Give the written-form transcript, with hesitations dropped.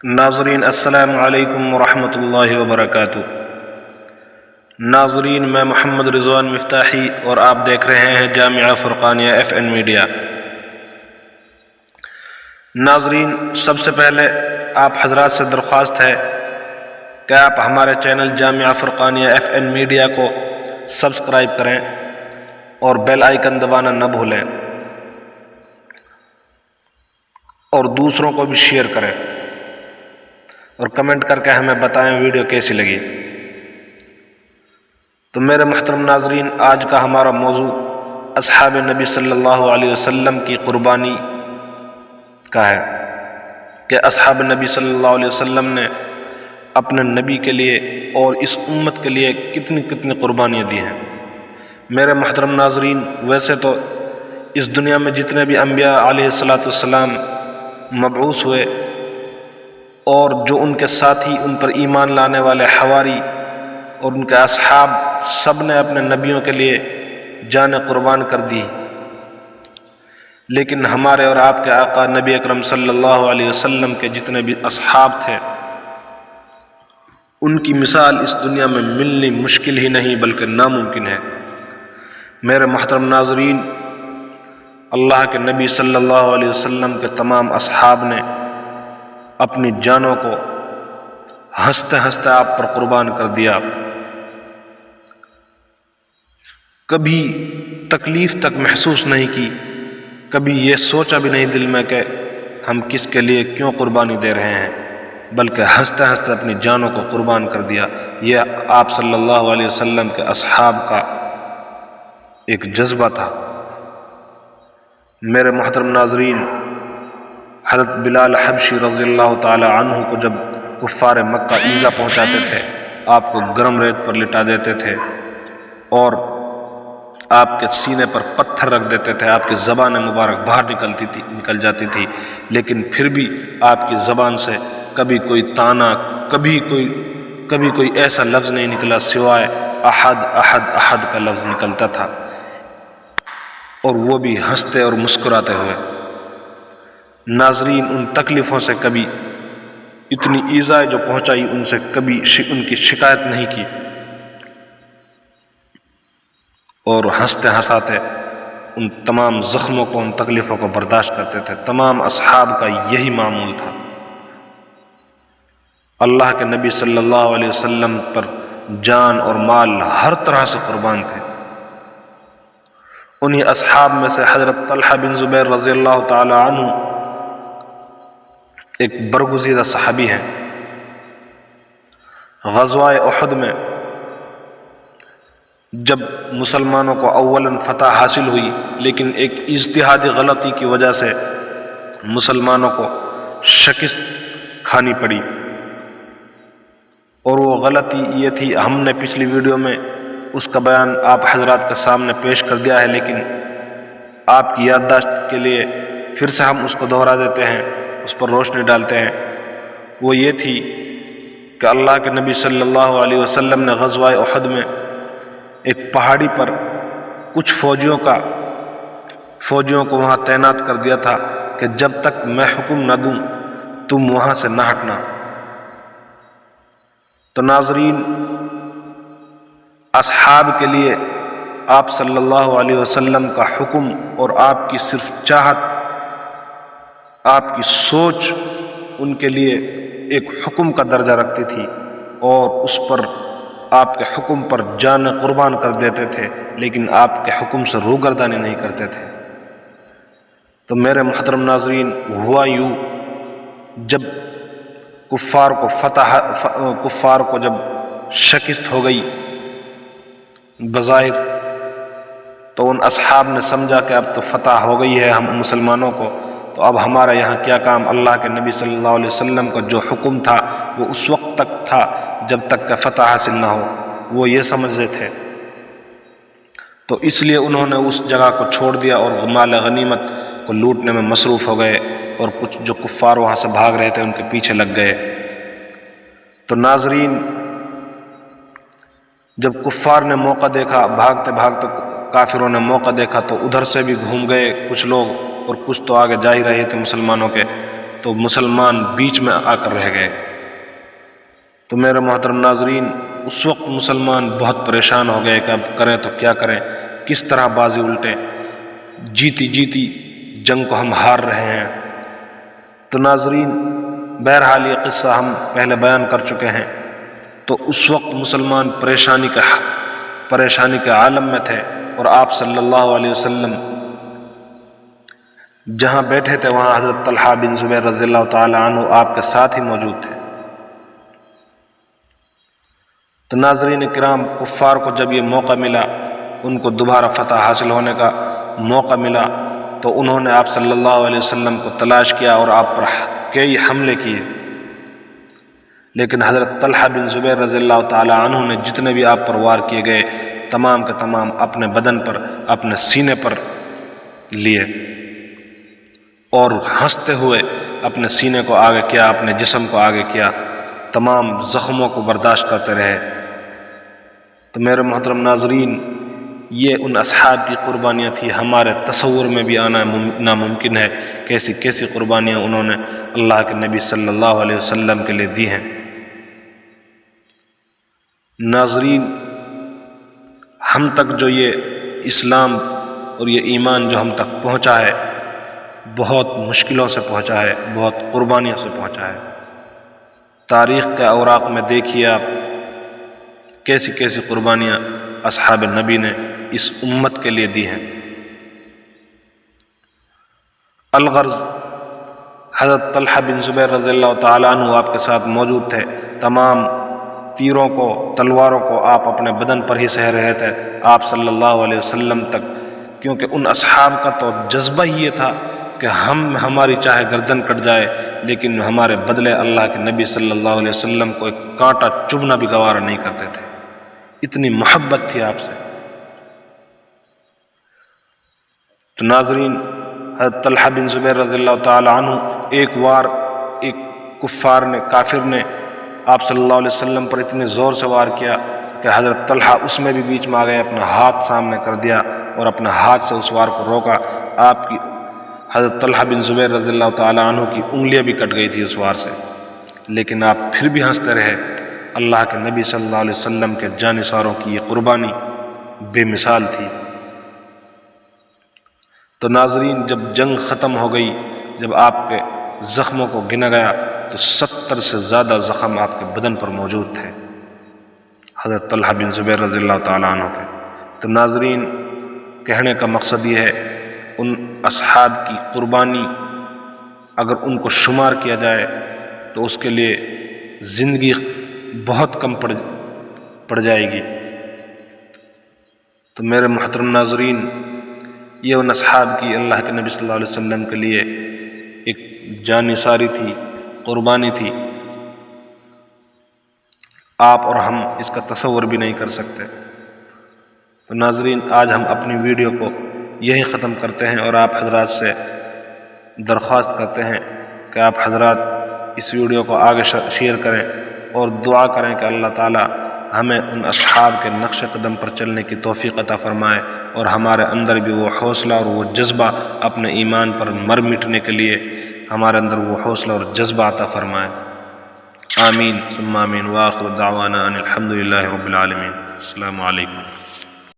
ناظرین السلام علیکم ورحمۃ اللہ وبرکاتہ۔ ناظرین، میں محمد رضوان مفتاحی اور آپ دیکھ رہے ہیں جامعہ فرقانیہ FN میڈیا۔ ناظرین، سب سے پہلے آپ حضرات سے درخواست ہے کہ آپ ہمارے چینل جامعہ فرقانیہ FN میڈیا کو سبسکرائب کریں اور بیل آئیکن دبانا نہ بھولیں، اور دوسروں کو بھی شیئر کریں اور کمنٹ کر کے ہمیں بتائیں ویڈیو کیسی لگی۔ تو میرے محترم ناظرین، آج کا ہمارا موضوع اصحاب نبی صلی اللہ علیہ وسلم کی قربانی کا ہے کہ اصحاب نبی صلی اللہ علیہ وسلم نے اپنے نبی کے لیے اور اس امت کے لیے کتنی کتنی قربانیاں دی ہیں۔ میرے محترم ناظرین، ویسے تو اس دنیا میں جتنے بھی انبیاء علیہ السلام مبعوث ہوئے اور جو ان کے ساتھی، ان پر ایمان لانے والے حواری اور ان کے اصحاب، سب نے اپنے نبیوں کے لیے جانیں قربان کر دی، لیکن ہمارے اور آپ کے آقا نبی اکرم صلی اللہ علیہ وسلم کے جتنے بھی اصحاب تھے، ان کی مثال اس دنیا میں ملنی مشکل ہی نہیں بلکہ ناممکن ہے۔ میرے محترم ناظرین، اللہ کے نبی صلی اللہ علیہ وسلم کے تمام اصحاب نے اپنی جانوں کو ہنستے ہنستے آپ پر قربان کر دیا، کبھی تکلیف تک محسوس نہیں کی، کبھی یہ سوچا بھی نہیں دل میں کہ ہم کس کے لیے کیوں قربانی دے رہے ہیں، بلکہ ہنستے ہنستے اپنی جانوں کو قربان کر دیا۔ یہ آپ صلی اللہ علیہ وسلم کے اصحاب کا ایک جذبہ تھا۔ میرے محترم ناظرین، حضرت بلال حبشی رضی اللہ تعالی عنہ کو جب کفار مکہ ایذا پہنچاتے تھے، آپ کو گرم ریت پر لٹا دیتے تھے اور آپ کے سینے پر پتھر رکھ دیتے تھے، آپ کی زبان مبارک باہر نکل جاتی تھی، لیکن پھر بھی آپ کی زبان سے کبھی کوئی طعنہ، کبھی کوئی ایسا لفظ نہیں نکلا سوائے احد احد احد کا لفظ نکلتا تھا، اور وہ بھی ہنستے اور مسکراتے ہوئے۔ ناظرین، ان تکلیفوں سے کبھی، اتنی ایذا جو پہنچائی ان سے کبھی ان کی شکایت نہیں کی، اور ہنستے ہنساتے ان تمام زخموں کو، ان تکلیفوں کو برداشت کرتے تھے۔ تمام اصحاب کا یہی معمول تھا۔ اللہ کے نبی صلی اللہ علیہ وسلم پر جان اور مال ہر طرح سے قربان تھے۔ انہی اصحاب میں سے حضرت طلحہ بن زبیر رضی اللہ تعالی عنہ ایک برگزیدہ صحابی ہیں۔ غزوہ احد میں جب مسلمانوں کو اولاً فتح حاصل ہوئی، لیکن ایک اجتہادی غلطی کی وجہ سے مسلمانوں کو شکست کھانی پڑی، اور وہ غلطی یہ تھی، ہم نے پچھلی ویڈیو میں اس کا بیان آپ حضرات کے سامنے پیش کر دیا ہے، لیکن آپ کی یادداشت کے لیے پھر سے ہم اس کو دہرا دیتے ہیں، اس پر روشنی ڈالتے ہیں۔ وہ یہ تھی کہ اللہ کے نبی صلی اللہ علیہ وسلم نے غزوہ احد میں ایک پہاڑی پر کچھ فوجیوں کو وہاں تعینات کر دیا تھا کہ جب تک میں حکم نہ دوں تم وہاں سے نہ ہٹنا۔ تو ناظرین، اصحاب کے لیے آپ صلی اللہ علیہ وسلم کا حکم اور آپ کی صرف چاہت، آپ کی سوچ ان کے لیے ایک حکم کا درجہ رکھتی تھی، اور اس پر، آپ کے حکم پر جان قربان کر دیتے تھے، لیکن آپ کے حکم سے روگردانی نہیں کرتے تھے۔ تو میرے محترم ناظرین، ہوا یوں، جب کفار کو جب شکست ہو گئی بظاہر، تو ان اصحاب نے سمجھا کہ اب تو فتح ہو گئی ہے ہم مسلمانوں کو، تو اب ہمارا یہاں کیا کام؟ اللہ کے نبی صلی اللہ علیہ وسلم کا جو حکم تھا وہ اس وقت تک تھا جب تک کہ فتح حاصل نہ ہو، وہ یہ سمجھتے تھے۔ تو اس لیے انہوں نے اس جگہ کو چھوڑ دیا اور مال غنیمت کو لوٹنے میں مصروف ہو گئے، اور کچھ جو کفار وہاں سے بھاگ رہے تھے ان کے پیچھے لگ گئے۔ تو ناظرین، جب کفار نے موقع دیکھا، بھاگتے بھاگتے کافروں نے موقع دیکھا، تو ادھر سے بھی گھوم گئے کچھ لوگ، اور کچھ تو آگے جا ہی رہے تھے مسلمانوں کے۔ تو مسلمان بیچ میں آ کر رہ گئے۔ تو میرے محترم ناظرین، اس وقت مسلمان بہت پریشان ہو گئے کہ اب کریں تو کیا کریں، کس طرح بازی الٹے، جیتی جیتی جنگ کو ہم ہار رہے ہیں۔ تو ناظرین، بہرحال یہ قصہ ہم پہلے بیان کر چکے ہیں۔ تو اس وقت مسلمان پریشانی کے عالم میں تھے، اور آپ صلی اللہ علیہ وسلم جہاں بیٹھے تھے وہاں حضرت طلحہ بن زبیر رضی اللہ تعالی عنہ آپ کے ساتھ ہی موجود تھے۔ تو ناظرین کرام، کفار کو جب یہ موقع ملا، ان کو دوبارہ فتح حاصل ہونے کا موقع ملا، تو انہوں نے آپ صلی اللہ علیہ وسلم کو تلاش کیا اور آپ پر کئی حملے کیے، لیکن حضرت طلحہ بن زبیر رضی اللہ تعالی عنہ نے جتنے بھی آپ پر وار کیے گئے تمام کے تمام اپنے بدن پر، اپنے سینے پر لیے، اور ہنستے ہوئے اپنے سینے کو آگے کیا، اپنے جسم کو آگے کیا، تمام زخموں کو برداشت کرتے رہے۔ تو میرے محترم ناظرین، یہ ان اصحاب کی قربانیاں تھیں، ہمارے تصور میں بھی آنا ناممکن ہے، کیسی کیسی قربانیاں انہوں نے اللہ کے نبی صلی اللہ علیہ وسلم کے لیے دی ہیں۔ ناظرین، ہم تک جو یہ اسلام اور یہ ایمان جو ہم تک پہنچا ہے، بہت مشکلوں سے پہنچا ہے، بہت قربانیوں سے پہنچا ہے۔ تاریخ کے اوراق میں دیکھیے آپ، کیسی کیسی قربانیاں اصحاب نبی نے اس امت کے لیے دی ہیں۔ الغرض، حضرت طلحہ بن زبیر رضی اللہ تعالیٰ عنہ آپ کے ساتھ موجود تھے، تمام تیروں کو، تلواروں کو آپ اپنے بدن پر ہی سہ رہے تھے آپ صلی اللہ علیہ وسلم تک، کیونکہ ان اصحاب کا تو جذبہ ہی یہ تھا کہ ہماری چاہے گردن کٹ جائے لیکن ہمارے بدلے اللہ کے نبی صلی اللہ علیہ وسلم کو ایک کانٹا چبھنا بھی گوارا نہیں کرتے تھے، اتنی محبت تھی آپ سے۔ تو ناظرین، حضرت طلحہ بن زبیر رضی اللہ تعالی عنہ ایک وار ایک کافر نے آپ صلی اللہ علیہ وسلم پر اتنے زور سے وار کیا کہ حضرت طلحہ اس میں بھی بیچ میں آ گئے، اپنا ہاتھ سامنے کر دیا اور اپنا ہاتھ سے اس وار کو روکا۔ آپ کی حضرت طلحہ بن زبیر رضی اللہ تعالی عنہ کی انگلیاں بھی کٹ گئی تھی اس وار سے، لیکن آپ پھر بھی ہنستے رہے۔ اللہ کے نبی صلی اللہ علیہ وسلم کے جانثاروں کی یہ قربانی بے مثال تھی۔ تو ناظرین، جب جنگ ختم ہو گئی، جب آپ کے زخموں کو گنا گیا تو 70 سے زیادہ زخم آپ کے بدن پر موجود تھے، حضرت طلحہ بن زبیر رضی اللہ تعالیٰ عنہ کے۔ تو ناظرین، کہنے کا مقصد یہ ہے، ان اصحاب کی قربانی اگر ان کو شمار کیا جائے تو اس کے لیے زندگی بہت کم پڑ جائے گی۔ تو میرے محترم ناظرین، یہ ان اصحاب کی اللہ کے نبی صلی اللہ علیہ وسلم کے لیے ایک جان نثاری تھی، قربانی تھی، آپ اور ہم اس کا تصور بھی نہیں کر سکتے۔ تو ناظرین، آج ہم اپنی ویڈیو کو یہی ختم کرتے ہیں، اور آپ حضرات سے درخواست کرتے ہیں کہ آپ حضرات اس ویڈیو کو آگے شیئر کریں اور دعا کریں کہ اللہ تعالی ہمیں ان اصحاب کے نقش قدم پر چلنے کی توفیق عطا فرمائے، اور ہمارے اندر بھی وہ حوصلہ اور وہ جذبہ اپنے ایمان پر مر مٹنے کے لیے ہمارے اندر وہ حوصلہ اور جذبہ عطا فرمائے۔ آمین ثم آمین، وآخر دعوانا ان الحمد للہ رب العالمین۔ السلام علیکم۔